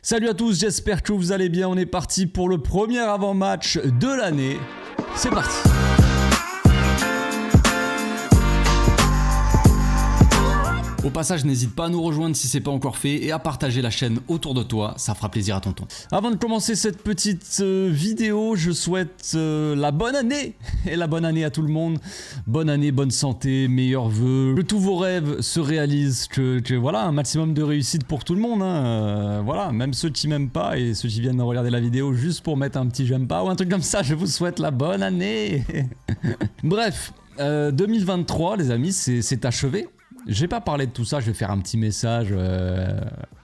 Salut à tous, j'espère que vous allez bien. On est parti pour le premier avant-match de l'année. C'est parti. Au passage, n'hésite pas à nous rejoindre si c'est pas encore fait et à partager la chaîne autour de toi, ça fera plaisir à tonton. Avant de commencer cette petite vidéo, je souhaite la bonne année et la bonne année à tout le monde. Bonne année, bonne santé, meilleurs vœux, que tous vos rêves se réalisent, que voilà, un maximum de réussite pour tout le monde. Voilà, même ceux qui m'aiment pas et ceux qui viennent regarder la vidéo juste pour mettre un petit j'aime pas ou un truc comme ça, je vous souhaite la bonne année. Bref, 2023 les amis, c'est achevé. Je vais pas parler de tout ça, je vais faire un petit message,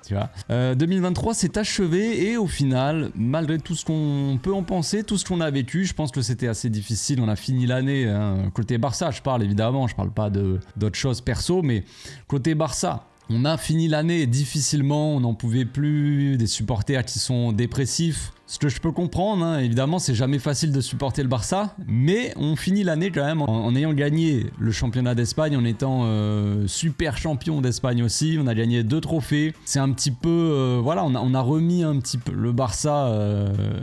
tu vois. 2023 s'est achevé et au final, malgré tout ce qu'on peut en penser, tout ce qu'on a vécu, je pense que c'était assez difficile. On a fini l'année, côté Barça, je parle évidemment, je parle pas d'autres choses perso, mais côté Barça, on a fini l'année difficilement, on n'en pouvait plus, des supporters qui sont dépressifs. Ce que je peux comprendre, évidemment, c'est jamais facile de supporter le Barça, mais on finit l'année quand même en ayant gagné le championnat d'Espagne, en étant super champion d'Espagne aussi. On a gagné 2 trophées. C'est un petit peu, voilà, on a remis un petit peu le Barça,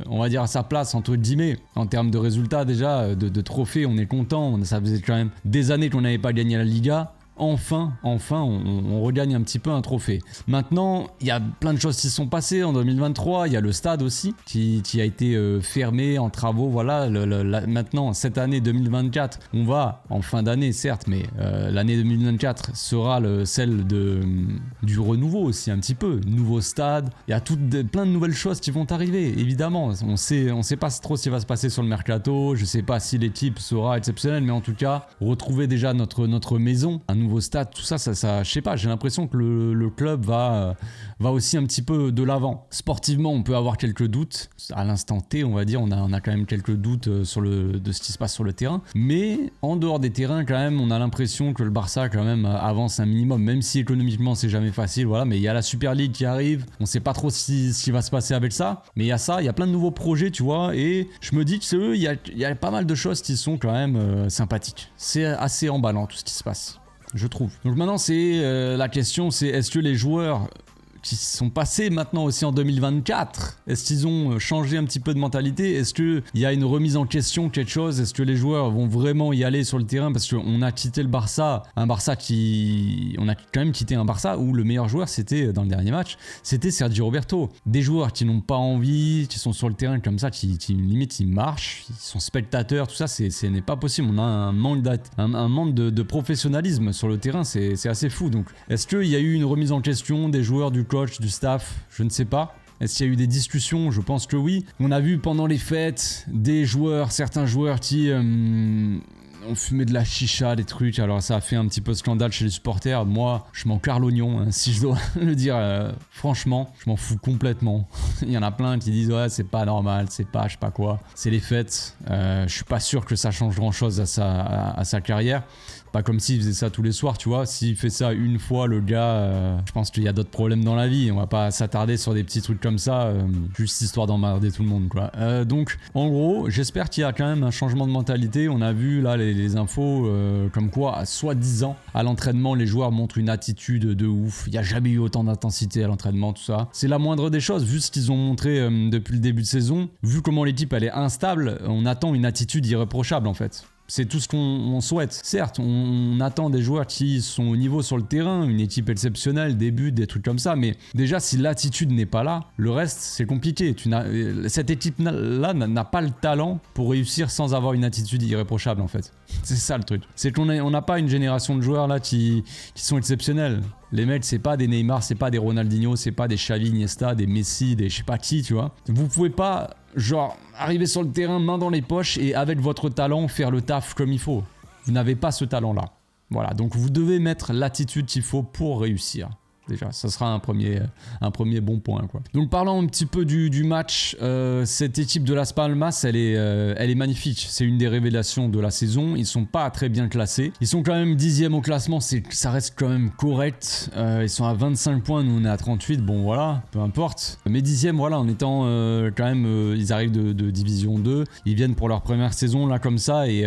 on va dire à sa place entre guillemets, en termes de résultats déjà, de trophées. On est content. Ça faisait quand même des années qu'on n'avait pas gagné la Liga. Enfin, on regagne un petit peu un trophée. Maintenant, il y a plein de choses qui se sont passées en 2023. Il y a le stade aussi qui a été fermé en travaux. Voilà, maintenant, cette année 2024, on va en fin d'année, certes, mais l'année 2024 sera celle du renouveau aussi, un petit peu. Nouveau stade. Il y a plein de nouvelles choses qui vont arriver, évidemment. On sait pas trop ce qui va se passer sur le mercato. Je sais pas si l'équipe sera exceptionnelle, mais en tout cas, retrouver déjà notre maison, un nouveau stade, tout ça, je sais pas, j'ai l'impression que le club va aussi un petit peu de l'avant. Sportivement, on peut avoir quelques doutes. À l'instant T, on va dire, on a quand même quelques doutes de ce qui se passe sur le terrain. Mais en dehors des terrains, quand même, on a l'impression que le Barça, quand même, avance un minimum, même si économiquement, c'est jamais facile. Voilà, mais il y a la Super League qui arrive. On sait pas trop ce qui va se passer avec ça. Mais il y a ça, il y a plein de nouveaux projets, tu vois. Et je me dis que il y a pas mal de choses qui sont quand même sympathiques. C'est assez emballant, tout ce qui se passe, je trouve. Donc maintenant, la question, c'est est-ce que les joueurs qui sont passés maintenant aussi en 2024, est-ce qu'ils ont changé un petit peu de mentalité? Est-ce qu'il y a une remise en question, quelque chose? Est-ce que les joueurs vont vraiment y aller sur le terrain? Parce qu'on a quitté le Barça, on a quand même quitté un Barça où le meilleur joueur, c'était, dans le dernier match, c'était Sergio Roberto. Des joueurs qui n'ont pas envie, qui sont sur le terrain comme ça, qui limite, ils marchent, ils sont spectateurs, tout ça, ce n'est pas possible. On a un manque de professionnalisme sur le terrain, c'est assez fou. Donc, est-ce qu'il y a eu une remise en question des joueurs, du coach, du staff? Je ne sais pas. Est-ce qu'il y a eu des discussions? Je pense que oui. On a vu pendant les fêtes certains joueurs qui ont fumé de la chicha, des trucs. Alors ça a fait un petit peu scandale chez les supporters. Moi, je m'en carre l'oignon, si je dois le dire. Franchement, je m'en fous complètement. Il y en a plein qui disent ouais, c'est pas normal, c'est pas je sais pas quoi. C'est les fêtes. Je suis pas sûr que ça change grand chose à sa carrière. Pas comme s'il faisait ça tous les soirs, tu vois. S'il fait ça une fois, le gars, je pense qu'il y a d'autres problèmes dans la vie. On va pas s'attarder sur des petits trucs comme ça, juste histoire d'emmerder tout le monde, quoi. Donc, en gros, j'espère qu'il y a quand même un changement de mentalité. On a vu là les infos comme quoi, soi-disant, à l'entraînement, les joueurs montrent une attitude de ouf. Il n'y a jamais eu autant d'intensité à l'entraînement, tout ça. C'est la moindre des choses, vu ce qu'ils ont montré depuis le début de saison. Vu comment l'équipe, elle est instable, on attend une attitude irréprochable, en fait. C'est tout ce qu'on souhaite. Certes, on attend des joueurs qui sont au niveau sur le terrain, une équipe exceptionnelle, des buts, des trucs comme ça, mais déjà, si l'attitude n'est pas là, le reste, c'est compliqué. Cette équipe-là n'a pas le talent pour réussir sans avoir une attitude irréprochable, en fait. C'est ça le truc. C'est qu'on n'a pas une génération de joueurs là qui sont exceptionnels. Les mecs, c'est pas des Neymar, c'est pas des Ronaldinho, c'est pas des Xavi, Iniesta, des Messi, des je sais pas qui, tu vois. Vous pouvez pas, arriver sur le terrain, main dans les poches et avec votre talent, faire le taf comme il faut. Vous n'avez pas ce talent-là. Voilà, donc vous devez mettre l'attitude qu'il faut pour réussir. Déjà, ça sera un premier bon point, quoi. Donc parlons un petit peu du match. Cette équipe de Las Palmas, elle est magnifique. C'est une des révélations de la saison. Ils sont pas très bien classés. Ils sont quand même 10e au classement. Ça reste quand même correct. Ils sont à 25 points. Nous, on est à 38. Bon, voilà, peu importe. Mais 10e, voilà, en étant quand même... ils arrivent de Division 2. Ils viennent pour leur première saison, là, comme ça. Et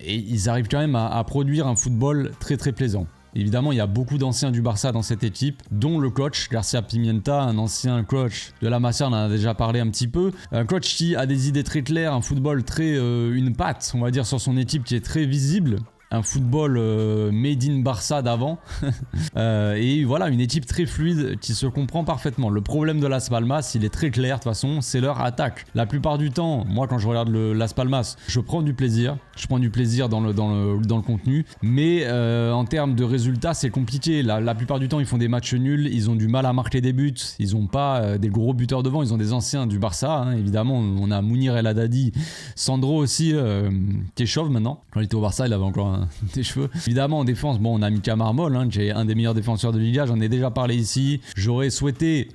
ils arrivent quand même à produire un football très, très plaisant. Évidemment, il y a beaucoup d'anciens du Barça dans cette équipe, dont le coach Garcia Pimienta, un ancien coach de la Masia, on en a déjà parlé un petit peu. Un coach qui a des idées très claires, un football très... une patte, on va dire, sur son équipe qui est très visible. Un football made in Barça d'avant. Et voilà, une équipe très fluide qui se comprend parfaitement. Le problème de Las Palmas, il est très clair de toute façon, c'est leur attaque. La plupart du temps, moi quand je regarde Las Palmas, je prends du plaisir. Je prends du plaisir dans le contenu. Mais en termes de résultats, c'est compliqué. La plupart du temps, ils font des matchs nuls. Ils ont du mal à marquer des buts. Ils n'ont pas des gros buteurs devant. Ils ont des anciens du Barça, hein, évidemment. On a Mounir El Haddadi, Sandro aussi, qui est chauve maintenant. Quand il était au Barça, il avait encore des cheveux. Évidemment, en défense, bon, on a Mika Marmol, hein, qui est un des meilleurs défenseurs de Liga. J'en ai déjà parlé ici. J'aurais souhaité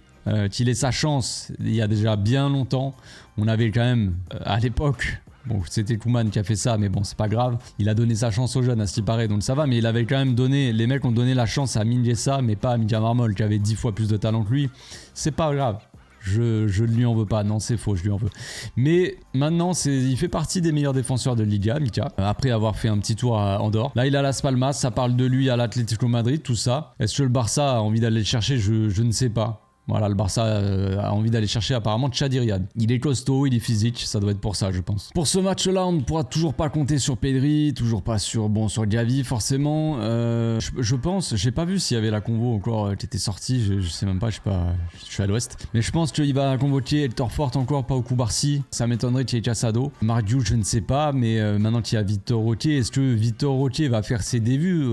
qu'il ait sa chance il y a déjà bien longtemps. On avait quand même, à l'époque... Bon, c'était Koeman qui a fait ça, mais bon, c'est pas grave. Il a donné sa chance aux jeunes, à ce qui paraît, donc ça va. Mais il avait quand même donné... Les mecs ont donné la chance à Mingueza, mais pas à Mika Marmol, qui avait 10 fois plus de talent que lui. C'est pas grave. Je ne lui en veux pas, non c'est faux, je lui en veux. Mais maintenant, il fait partie des meilleurs défenseurs de Liga, Mika, après avoir fait un petit tour à Andorre. Là, il a Las Palmas, ça parle de lui à l'Atlético Madrid, tout ça. Est-ce que le Barça a envie d'aller le chercher? Je ne sais pas. Voilà, le Barça a envie d'aller chercher apparemment Chadi Riyad. Il est costaud, il est physique, ça doit être pour ça, je pense. Pour ce match-là, on ne pourra toujours pas compter sur Pedri, toujours pas sur Gavi, forcément. Je pense, j'ai pas vu s'il y avait la convo encore qui était sortie, je sais même pas, je suis à l'ouest. Mais je pense qu'il va convoquer Hector Fort encore, pas au Koubarsi. Ça m'étonnerait qu'il y ait Casado. Mardiou, je ne sais pas, mais maintenant qu'il y a Victor Roquier, est-ce que Victor Roquier va faire ses débuts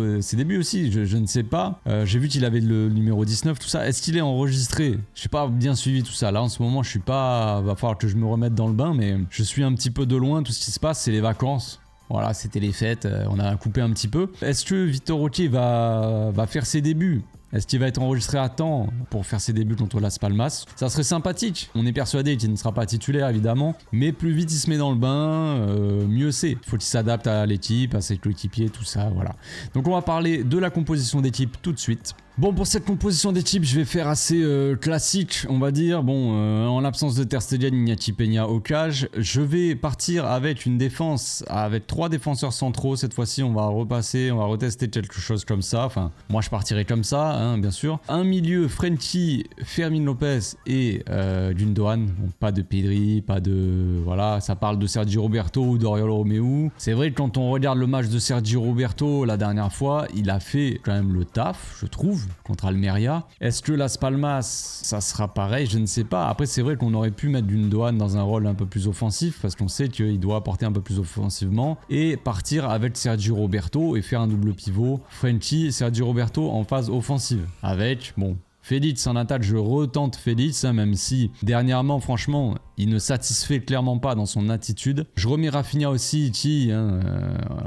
aussi, je ne sais pas. J'ai vu qu'il avait le numéro 19, tout ça. Est-ce qu'il est enregistré? Je n'ai pas bien suivi tout ça. Là, en ce moment, je suis pas... Va falloir que je me remette dans le bain, mais je suis un petit peu de loin. Tout ce qui se passe, c'est les vacances. Voilà, c'était les fêtes. On a coupé un petit peu. Est-ce que Victor Roquier va faire ses débuts? Est-ce qu'il va être enregistré à temps pour faire ses débuts contre Las Palmas? Ça serait sympathique. On est persuadé qu'il ne sera pas titulaire, évidemment. Mais plus vite il se met dans le bain, mieux c'est. Il faut qu'il s'adapte à l'équipe, à ses coéquipiers, tout ça, voilà. Donc on va parler de la composition d'équipe tout de suite. Bon, pour cette composition d'équipe, je vais faire assez classique, on va dire. Bon, en l'absence de Ter Stegen, Iñaki Peña au cage. Je vais partir avec une défense, avec 3 défenseurs centraux. Cette fois-ci, on va retester quelque chose comme ça. Enfin, moi, je partirai comme ça, hein, bien sûr. Un milieu, Frenkie, Fermin Lopez et Gundogan. Bon, pas de Pedri, pas de... Voilà, ça parle de Sergi Roberto ou d'Oriol Romeu. C'est vrai que quand on regarde le match de Sergi Roberto la dernière fois, il a fait quand même le taf, je trouve, contre Almeria. Est-ce que Las Palmas, ça sera pareil? Je ne sais pas. Après, c'est vrai qu'on aurait pu mettre Gundogan dans un rôle un peu plus offensif parce qu'on sait qu'il doit apporter un peu plus offensivement et partir avec Sergi Roberto et faire un double pivot. Frenkie et Sergi Roberto en phase offensive. Avec, bon... Félix en attaque, je retente Félix, hein, même si dernièrement, franchement, il ne satisfait clairement pas dans son attitude. Je remets Rafinha aussi,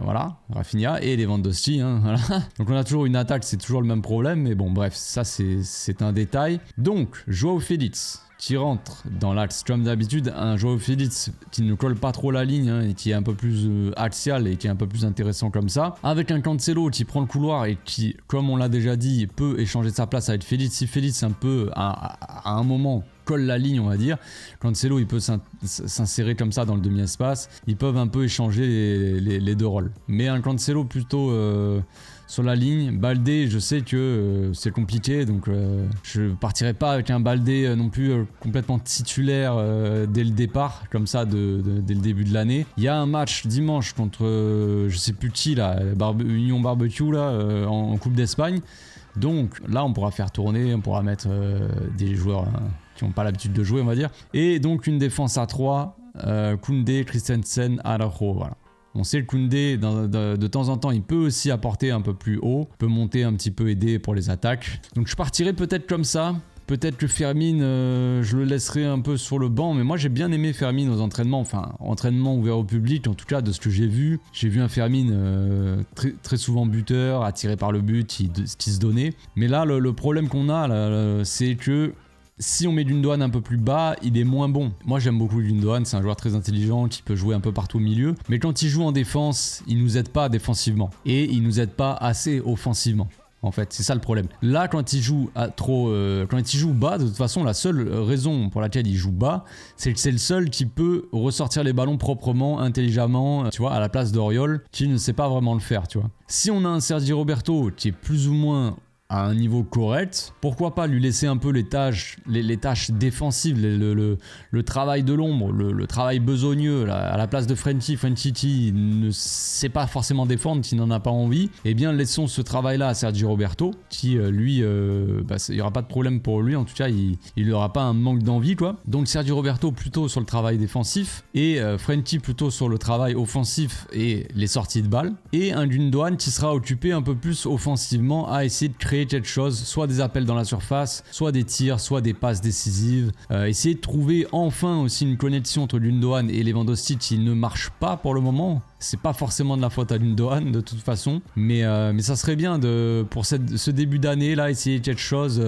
voilà, Rafinha et Lewandowski, hein, voilà. Donc on a toujours une attaque, c'est toujours le même problème, mais bon, bref, ça c'est un détail. Donc, Joao Félix, qui rentre dans l'axe comme d'habitude, un Joao Félix qui ne colle pas trop la ligne, hein, et qui est un peu plus axial et qui est un peu plus intéressant comme ça, avec un Cancelo qui prend le couloir et qui, comme on l'a déjà dit, peut échanger sa place avec Félix. Si Félix un peu à un moment colle la ligne, on va dire, Cancelo il peut s'insérer comme ça dans le demi-espace, ils peuvent un peu échanger les deux rôles, mais un Cancelo plutôt sur la ligne. Baldé, je sais que c'est compliqué, donc je partirai pas avec un Baldé non plus complètement titulaire dès le départ, comme ça dès le début de l'année. Il y a un match dimanche contre je sais plus qui là, Union Barbecue là, en Coupe d'Espagne. Donc là on pourra faire tourner, on pourra mettre des joueurs qui n'ont pas l'habitude de jouer, on va dire. Et donc une défense à 3, Koundé, Christensen, Araujo, voilà. On sait que Koundé, de temps en temps, il peut aussi apporter un peu plus haut, peut monter un petit peu, aider pour les attaques. Donc je partirai peut-être comme ça. Peut-être que Fermin, je le laisserai un peu sur le banc, mais moi j'ai bien aimé Fermin aux entraînements, enfin entraînement ouvert au public, en tout cas de ce que j'ai vu. J'ai vu un Fermin très, très souvent buteur, attiré par le but, qui se donnait. Mais là, le problème qu'on a, là, c'est que si on met Gundogan un peu plus bas, il est moins bon. Moi j'aime beaucoup Gundogan, c'est un joueur très intelligent qui peut jouer un peu partout au milieu. Mais quand il joue en défense, il nous aide pas défensivement. Et il nous aide pas assez offensivement. En fait, c'est ça le problème. Là, quand il joue quand il joue bas, de toute façon, la seule raison pour laquelle il joue bas, c'est que c'est le seul qui peut ressortir les ballons proprement, intelligemment, tu vois, à la place d'Oriol, qui ne sait pas vraiment le faire, tu vois. Si on a un Sergi Roberto qui est plus ou moins à un niveau correct, pourquoi pas lui laisser un peu les tâches défensives, le travail de l'ombre, le travail besogneux à la place de Frenchie qui ne sait pas forcément défendre, qui n'en a pas envie. Eh bien laissons ce travail là à Sergi Roberto qui lui il n'y aura pas de problème pour lui, en tout cas il n'aura pas un manque d'envie quoi. Donc Sergi Roberto plutôt sur le travail défensif et Frenchie plutôt sur le travail offensif et les sorties de balles, et un Gundogan qui sera occupé un peu plus offensivement à essayer de créer quelque chose, soit des appels dans la surface, soit des tirs, soit des passes décisives. Essayer de trouver enfin aussi une connexion entre Gundogan et Lewandowski qui ne marche pas pour le moment. C'est pas forcément de la faute à Gundogan de toute façon, mais ça serait bien pour ce début d'année là, essayer quelque chose,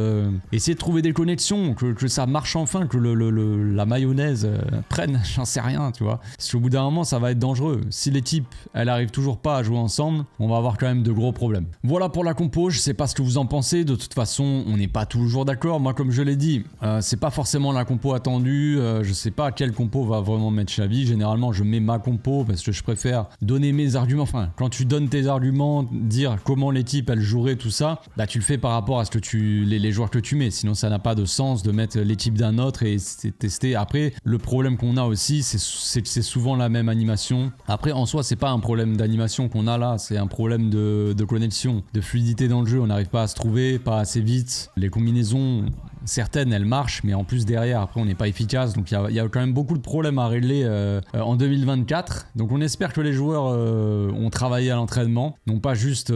essayer de trouver des connexions, que ça marche enfin, que la mayonnaise prenne, j'en sais rien, tu vois. Parce qu'au bout d'un moment, ça va être dangereux. Si l'équipe, elle arrive toujours pas à jouer ensemble, on va avoir quand même de gros problèmes. Voilà pour la compo, je sais pas ce que vous en pensez, de toute façon, on n'est pas toujours d'accord. Moi, comme je l'ai dit, c'est pas forcément la compo attendue, je sais pas quelle compo va vraiment mettre Xavi. Généralement, je mets ma compo parce que je préfère donner mes arguments, enfin quand tu donnes tes arguments, dire comment l'équipe elle jouerait, tout ça, bah tu le fais par rapport à ce que les joueurs que tu mets, sinon ça n'a pas de sens de mettre l'équipe d'un autre et tester. Après le problème qu'on a aussi c'est que c'est souvent la même animation. Après en soi c'est pas un problème d'animation qu'on a là, c'est un problème de connexion, de fluidité dans le jeu, on n'arrive pas à se trouver, pas assez vite, les combinaisons certaines elles marchent, mais en plus derrière après on n'est pas efficace, donc il y a quand même beaucoup de problèmes à régler en 2024. Donc on espère que les joueurs ont travaillé à l'entraînement, n'ont pas juste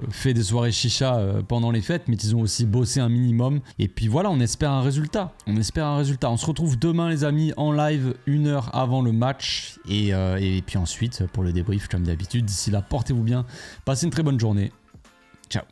fait des soirées chicha pendant les fêtes, mais qu'ils ont aussi bossé un minimum. Et puis voilà, on espère un résultat. On se retrouve demain les amis en live 1 heure avant le match et puis ensuite pour le débrief comme d'habitude. D'ici là, portez-vous bien, passez une très bonne journée. Ciao.